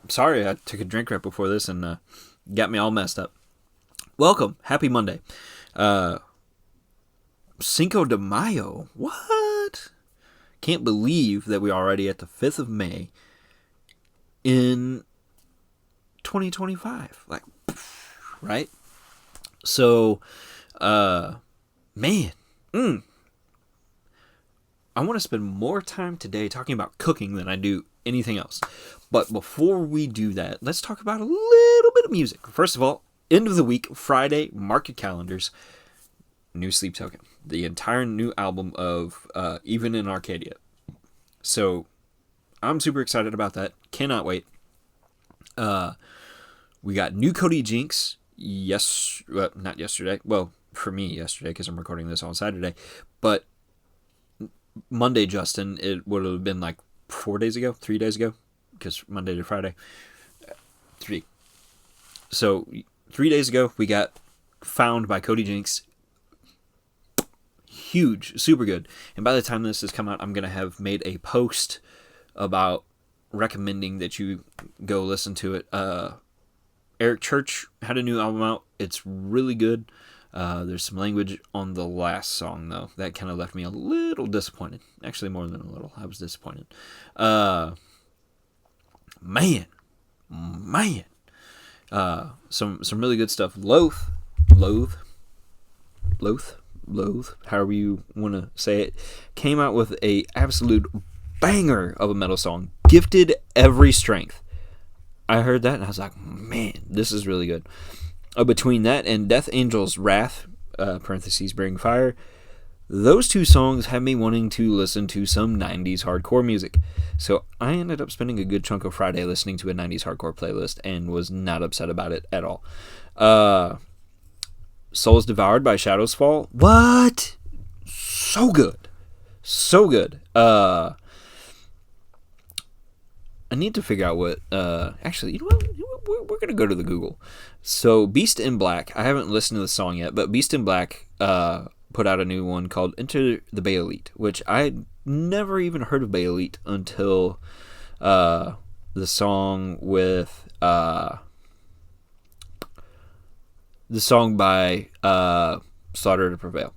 Sorry, I took a drink right before this and got me all messed up. Welcome. Happy Monday. Uh, Cinco de Mayo. What? Can't believe that we're already at the 5th of May in 2025. Like, right? So, man. I want to spend more time today talking about cooking than I do anything else. But before we do that, let's talk about a little bit of music. First of all, end of the week, Friday, mark your calendars. New Sleep Token. The entire new album of Even in Arcadia. So, I'm super excited about that. Cannot wait. We got new Cody Jinx. Not yesterday. Well, for me, yesterday, because I'm recording this on Saturday. But Monday, Justin, it would have been like 3 days ago, because Monday to Friday. 3. So, 3 days ago, we got Found by Cody Jinx. Huge, super good. And by the time this has come out, I'm going to have made a post about recommending that you go listen to it. Eric Church had a new album out. It's really good. There's some language on the last song, though. That kind of left me a little disappointed. Actually, more than a little. I was disappointed. Man. Some really good stuff. Loath, however you want to say it, came out with a absolute banger of a metal song. Gifted Every Strength. I heard that and I was like, man, this is really good. Between that and Death Angel's Wrath, parentheses Bring Fire, those two songs had me wanting to listen to some 90s hardcore music. So I ended up spending a good chunk of Friday listening to a 90s hardcore playlist and was not upset about it at all. Souls Devoured by Shadows Fall. What? So good. So good. I need to figure out what... actually, you know what? We're going to go to the Google. So, Beast in Black. I haven't listened to the song yet, but Beast in Black put out a new one called Enter the Bay Elite, which I never even heard of Bay Elite until the song with... the song by Slaughter to Prevail,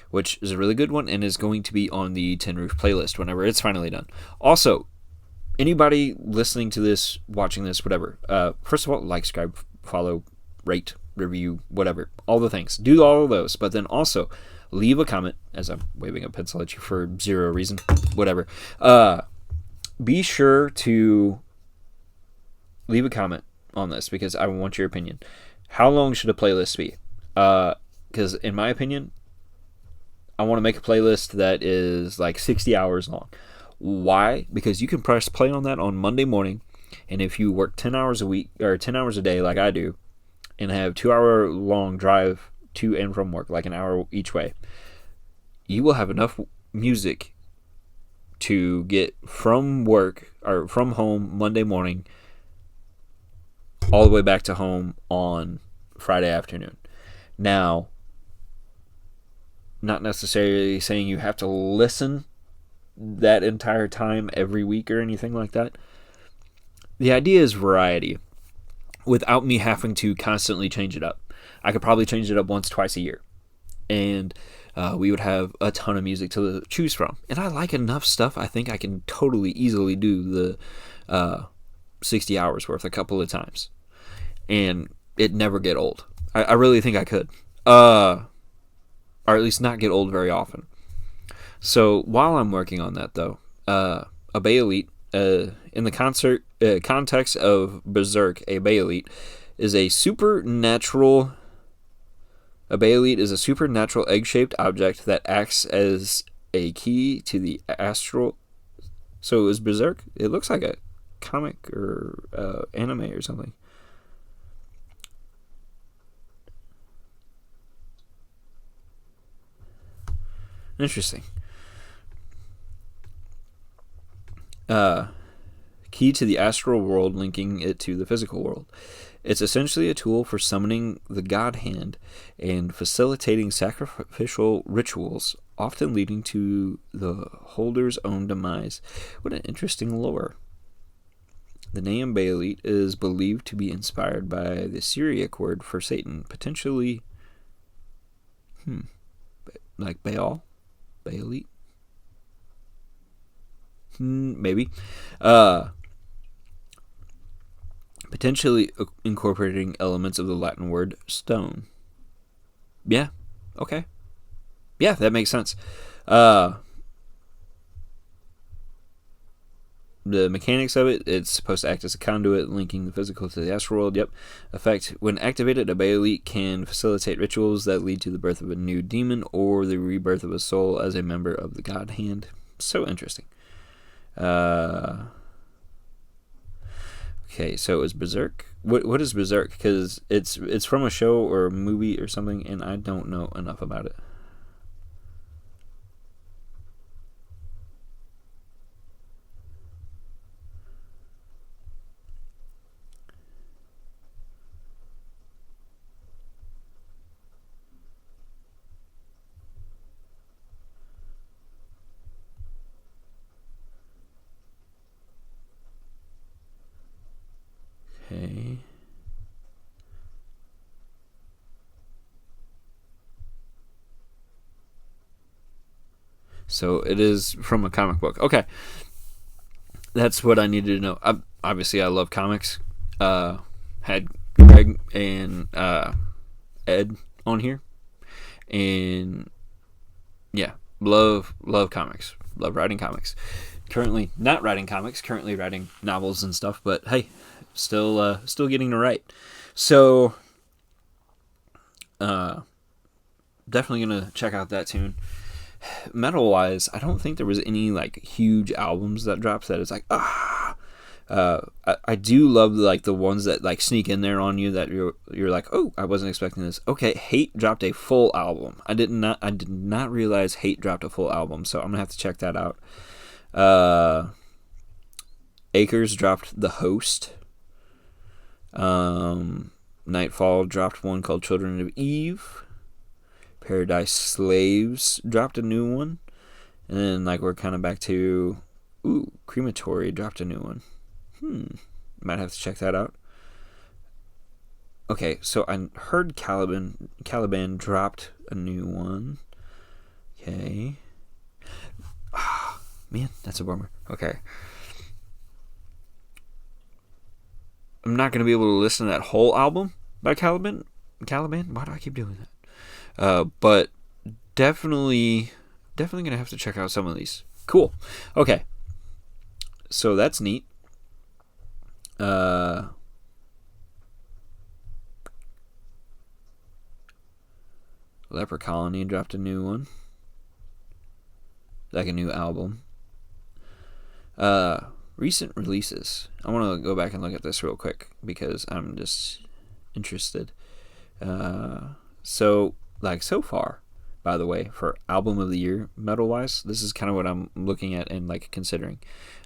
which is a really good one and is going to be on the Tin Roof playlist whenever it's finally done. Also, anybody listening to this, watching this, whatever, first of all, like, subscribe, follow, rate, review, whatever, all the things. Do all of those, but then also leave a comment, as I'm waving a pencil at you for zero reason, whatever. Be sure to leave a comment on this because I want your opinion. How long should a playlist be? Because in my opinion, I want to make a playlist that is like 60 hours long. Why? Because you can press play on that on Monday morning, and if you work 10 hours a week or 10 hours a day like I do, and have 2-hour long drive to and from work, like an hour each way, you will have enough music to get from work or from home Monday morning all the way back to home on Friday afternoon. Now, not necessarily saying you have to listen that entire time every week or anything like that. The idea is variety without me having to constantly change it up. I could probably change it up once, twice a year. And we would have a ton of music to choose from. And I like enough stuff. I think I can totally easily do the 60 hours worth a couple of times. And it never get old. I really think I could. Or at least not get old very often. So while I'm working on that, though, a Bay Elite, in the context of Berserk, a Bay Elite is a supernatural... A Bay Elite is a supernatural egg-shaped object that acts as a key to the astral... So is Berserk? It looks like a comic or anime or something. Interesting. Key to the astral world, linking it to the physical world. It's essentially a tool for summoning the God Hand and facilitating sacrificial rituals, often leading to the holder's own demise. What an interesting lore. The name Baalit is believed to be inspired by the Syriac word for Satan, potentially, like Baal, Baalit, maybe, potentially incorporating elements of the Latin word stone. Yeah, okay, yeah, that makes sense. The mechanics of it, it's supposed to act as a conduit linking the physical to the astral world. Yep. Effect: when activated, a Baalit can facilitate rituals that lead to the birth of a new demon or the rebirth of a soul as a member of the God Hand. So interesting. Okay, so is Berserk? What is Berserk? Because it's from a show or a movie or something, and I don't know enough about it. Okay. So it is from a comic book. Okay. That's what I needed to know. Obviously, I love comics. Had Greg and Ed on here. And yeah, love comics. Love writing comics. Currently not writing comics, currently writing novels and stuff, but hey, still getting to write. So definitely gonna check out that tune. Metal wise, I don't think there was any like huge albums that drops that it's like I do love like the ones that like sneak in there on you that you're like, oh, I wasn't expecting this. Okay, Hate dropped a full album. I did not realize Hate dropped a full album, so I'm gonna have to check that out. Acres dropped The Host. Nightfall dropped one called Children of Eve. Paradise Slaves dropped a new one. And then like we're kind of back to Crematory dropped a new one. Might have to check that out. Okay, so I heard Caliban dropped a new one. Okay. Man, that's a bummer. Okay. I'm not going to be able to listen to that whole album by Caliban. Why do I keep doing that? But definitely going to have to check out some of these. Cool. Okay. So that's neat. Leper Colony dropped a new one. Like a new album. Recent releases. I want to go back and look at this real quick because I'm just interested. So far, by the way, for album of the year, metal wise, this is kind of what I'm looking at and like considering.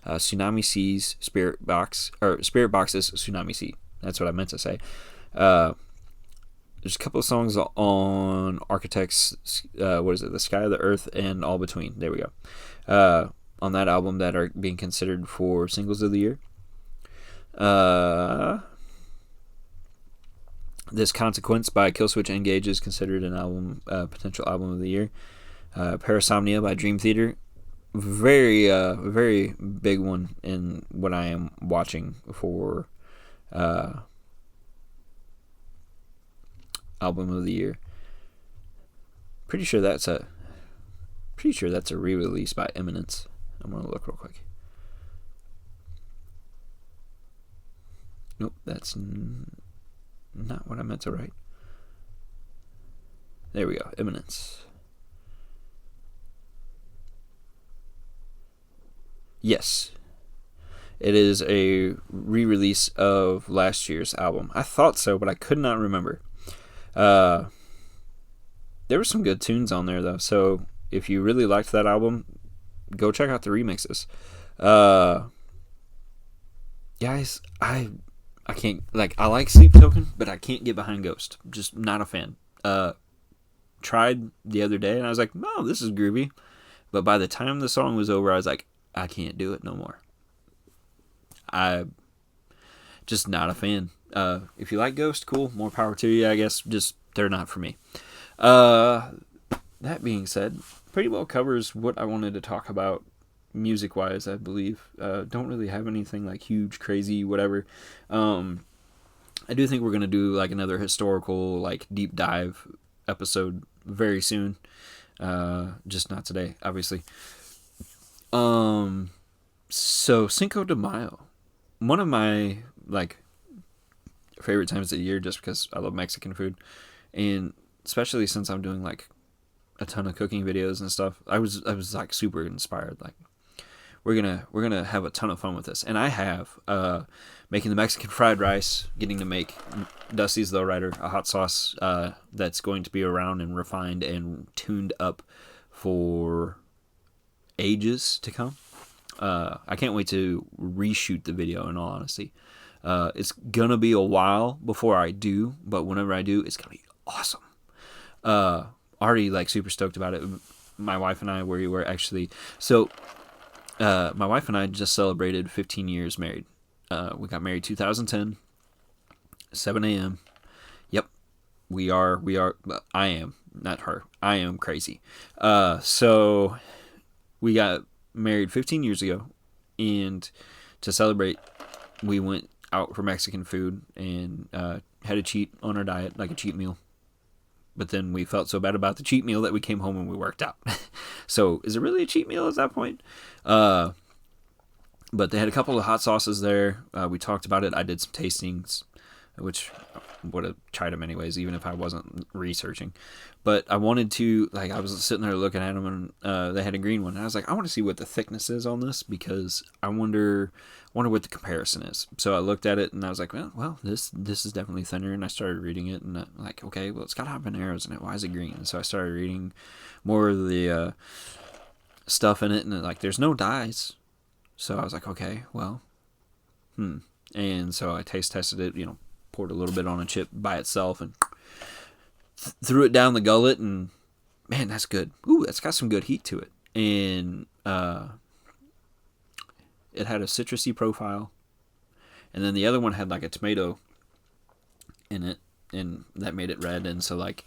Tsunami Seas, Spirit Box is Tsunami Sea. That's what I meant to say. There's a couple of songs on Architects, The Sky of the Earth and All Between. There we go. On that album that are being considered for singles of the year. This Consequence by Killswitch Engage is considered an album, potential album of the year. Parasomnia by Dream Theater, very very big one in what I am watching for album of the year. Pretty sure that's a re-release by Eminence. I'm gonna look real quick. Nope, that's not what I meant to write. There we go. Eminence. Yes. It is a re-release of last year's album. I thought so, but I could not remember. There were some good tunes on there, though. So if you really liked that album, go check out the remixes. Guys, I can't, like, I like Sleep Token, but I can't get behind Ghost. Just not a fan. Tried the other day, and I was like, no, this is groovy. But by the time the song was over, I was like, I can't do it no more. just not a fan. If you like Ghost, cool, more power to you, I guess. Just they're not for me. That being said, pretty well covers what I wanted to talk about music wise, I believe. Don't really have anything like huge, crazy, whatever. I do think we're gonna do like another historical like deep dive episode very soon. Just not today, obviously. So Cinco de Mayo, one of my like favorite times of the year, just because I love Mexican food, and especially since I'm doing like a ton of cooking videos and stuff, I was like super inspired. Like we're gonna have a ton of fun with this, and I have making the Mexican fried rice, getting to make Dusty's Lowrider, a hot sauce that's going to be around and refined and tuned up for ages to come. I can't wait to reshoot the video, in all honesty. It's gonna be a while before I do, but whenever I do, it's gonna be awesome. Already like super stoked about it. My wife and I were actually my wife and I just celebrated 15 years married. We got married 2010, 7 a.m. Yep, we are. I am, not her. I am crazy. So we got married 15 years ago, and to celebrate, we went out for Mexican food and had a cheat on our diet, like a cheat meal. But then we felt so bad about the cheat meal that we came home and we worked out. So is it really a cheat meal at that point? But they had a couple of hot sauces there. We talked about it. I did some tastings, which would have tried them anyways, even if I wasn't researching. But I wanted to, like, I was sitting there looking at them, and they had a green one. And I was like, I want to see what the thickness is on this, because I wonder what the comparison is. So I looked at it, and I was like, well, this is definitely thinner. And I started reading it, and I'm like, okay, well, it's got habaneros in it. Why is it green? And so I started reading more of the stuff in it, and like, there's no dyes. So I was like, okay, well, And so I taste tested it, poured a little bit on a chip by itself and threw it down the gullet, and man, that's good. Ooh, that's got some good heat to it. And it had a citrusy profile. And then the other one had like a tomato in it, and that made it red. And so like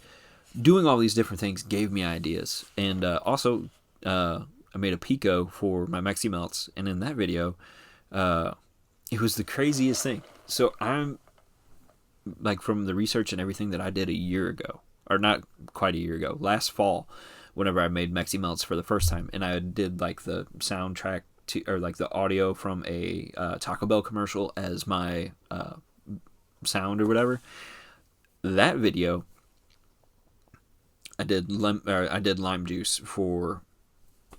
doing all these different things gave me ideas. And also I made a pico for my Mexi Melts, and in that video it was the craziest thing. So I'm like, from the research and everything that I did a year ago, or not quite a year ago, last fall, whenever I made Mexi Melts for the first time, and I did like the soundtrack to, or like the audio from a Taco Bell commercial as my sound or whatever. That video, I did lime juice for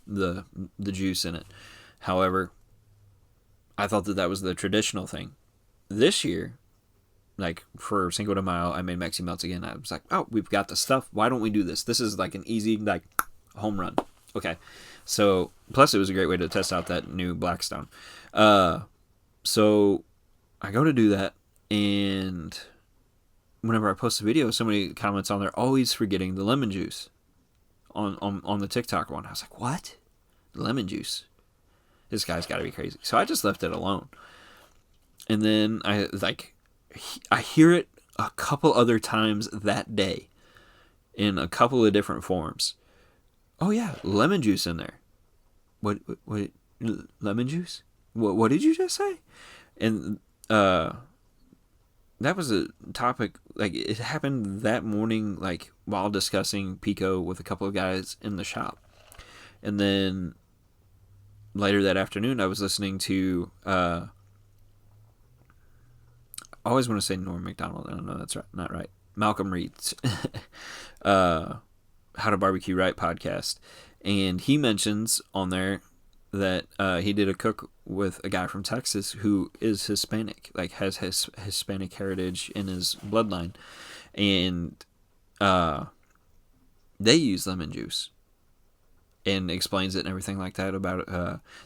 the juice in it. However, I thought that was the traditional thing. This year, like for Cinco de Mayo, I made Mexi Melts again. I was like, oh, we've got the stuff. Why don't we do this? This is like an easy, like, home run. Okay. So, plus it was a great way to test out that new Blackstone. So I go to do that, and whenever I post a video, somebody comments on there, always forgetting the lemon juice on the TikTok one. I was like, what? Lemon juice? This guy's got to be crazy. So I just left it alone. And then I hear it a couple other times that day in a couple of different forms. Oh yeah, lemon juice in there. What lemon juice? What did you just say? And that was a topic, like, it happened that morning, like while discussing Pico with a couple of guys in the shop. And then later that afternoon, I was listening to I always want to say Norm Macdonald. I don't know, that's right, not right. Malcolm Reed's How to Barbecue Right podcast. And he mentions on there that he did a cook with a guy from Texas who is Hispanic, like has his Hispanic heritage in his bloodline. And they use lemon juice, and explains it and everything like that about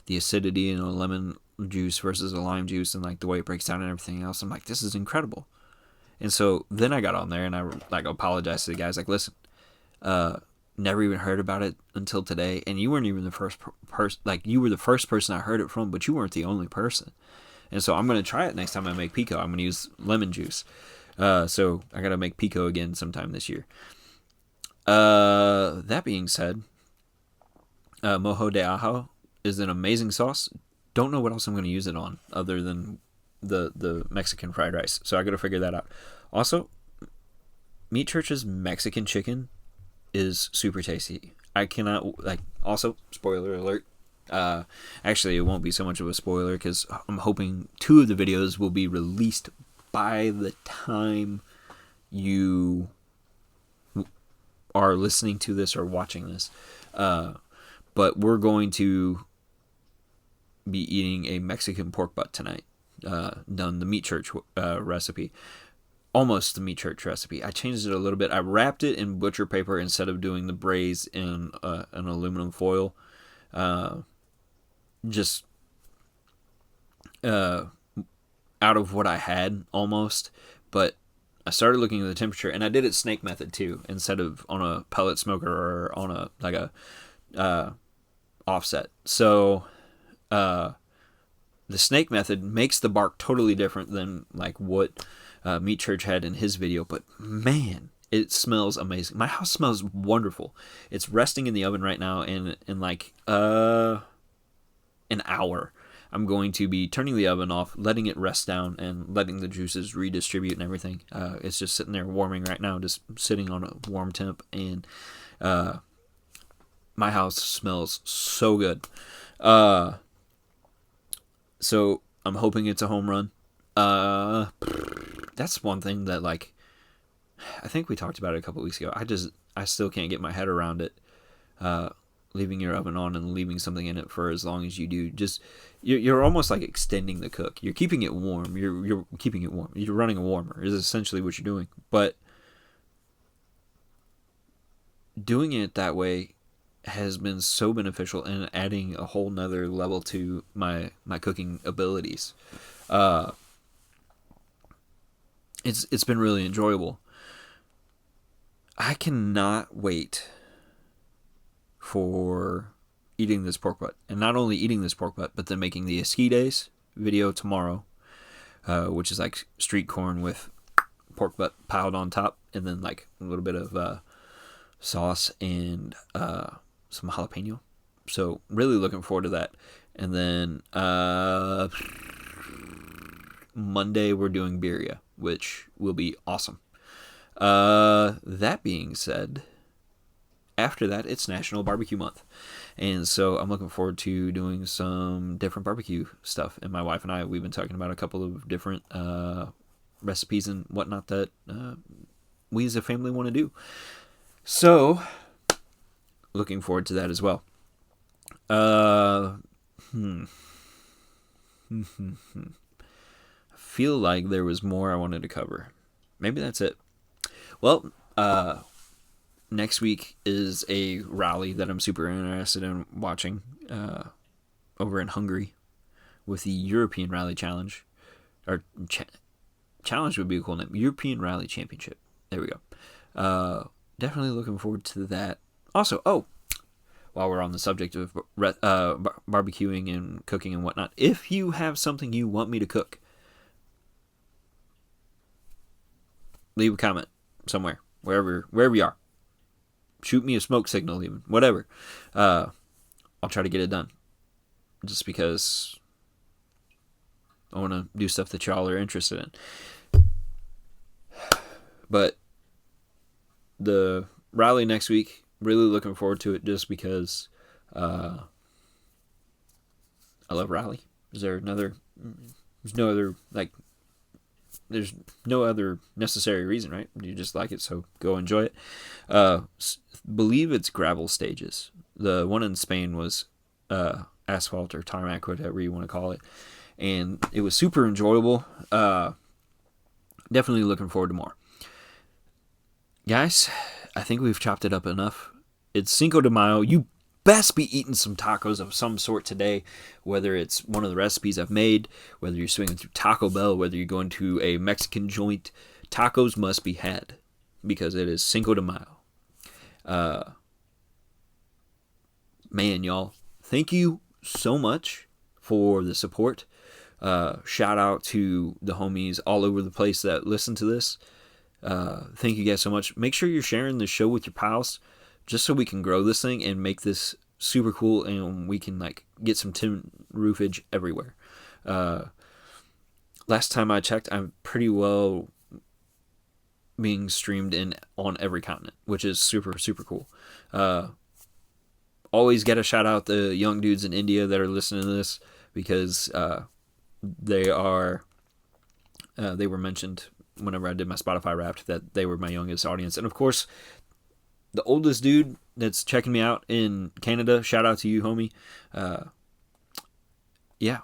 the acidity in a lemon juice versus a lime juice, and like the way it breaks down and everything else. I'm like, this is incredible. And so then I got on there and I like apologized to the guys, like, listen, never even heard about it until today, and you weren't even the first person. Like, you were the first person I heard it from, but you weren't the only person. And so I'm going to try it next time I make pico. I'm going to use lemon juice. So I got to make pico again sometime this year. That being said, mojo de ajo is an amazing sauce. Don't know what else I'm going to use it on other than the Mexican fried rice. So I got to figure that out. Also, Meat Church's Mexican chicken is super tasty. I cannot, like, also, spoiler alert. Actually, it won't be so much of a spoiler because I'm hoping 2 of the videos will be released by the time you are listening to this or watching this. But we're going to be eating a Mexican pork butt tonight. Done the Meat Church recipe. Almost the Meat Church recipe. I changed it a little bit. I wrapped it in butcher paper instead of doing the braise in an aluminum foil. Just out of what I had almost. But I started looking at the temperature, and I did it snake method too, instead of on a pellet smoker or on a offset. So the snake method makes the bark totally different than like what Meat Church had in his video, but man, it smells amazing. My house smells wonderful. It's resting in the oven right now, and in like an hour I'm going to be turning the oven off, letting it rest down, and letting the juices redistribute and everything. It's just sitting there warming right now, just sitting on a warm temp, and my house smells so good. So I'm hoping it's a home run. That's one thing that, like, I think we talked about it a couple weeks ago. I still can't get my head around it. Leaving your oven on and leaving something in it for as long as you do, just you're almost like extending the cook. You're keeping it warm. You're keeping it warm. You're running a warmer is essentially what you're doing. But doing it that way has been so beneficial and adding a whole nother level to my cooking abilities. It's been really enjoyable. I cannot wait for eating this pork butt. And not only eating this pork butt, but then making the esquites video tomorrow, which is like street corn with pork butt piled on top, and then like a little bit of sauce and some jalapeno. So really looking forward to that. And then Monday we're doing birria, which will be awesome. That being said, after that, it's National Barbecue Month. And so I'm looking forward to doing some different barbecue stuff. And my wife and I, we've been talking about a couple of different recipes and whatnot that we as a family want to do. So, looking forward to that as well. I feel like there was more I wanted to cover. Maybe that's it. Well, next week is a rally that I'm super interested in watching over in Hungary with the European Rally Challenge. Or Challenge would be a cool name. European Rally Championship. There we go. Definitely looking forward to that. Also, while we're on the subject of barbecuing and cooking and whatnot, if you have something you want me to cook, leave a comment somewhere, wherever you are. Shoot me a smoke signal, even whatever. I'll try to get it done. Just because I want to do stuff that y'all are interested in. But the rally next week, really looking forward to it, just because I love rally. There's no other necessary reason, right? You just like it, so go enjoy it. Believe it's gravel stages. The one in Spain was asphalt or tarmac, whatever you want to call it, and it was super enjoyable. Definitely looking forward to more. Guys, I think we've chopped it up enough. It's Cinco de Mayo. You best be eating some tacos of some sort today, whether it's one of the recipes I've made, whether you're swinging through Taco Bell, whether you're going to a Mexican joint. Tacos must be had because it is Cinco de Mayo. Man, y'all, thank you so much for the support. Shout out to the homies all over the place that listen to this. Thank you guys so much. Make sure you're sharing the show with your pals, just so we can grow this thing and make this super cool, and we can like get some tin roofage everywhere. Last time I checked, I'm pretty well being streamed in on every continent, which is super super cool. Always got to shout out the young dudes in India that are listening to this, because they were mentioned whenever I did my Spotify Wrapped, that they were my youngest audience. And of course, the oldest dude that's checking me out in Canada, shout out to you, homie. Yeah,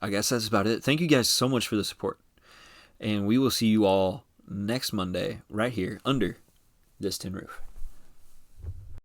I guess that's about it. Thank you guys so much for the support, and we will see you all next Monday right here under this tin roof.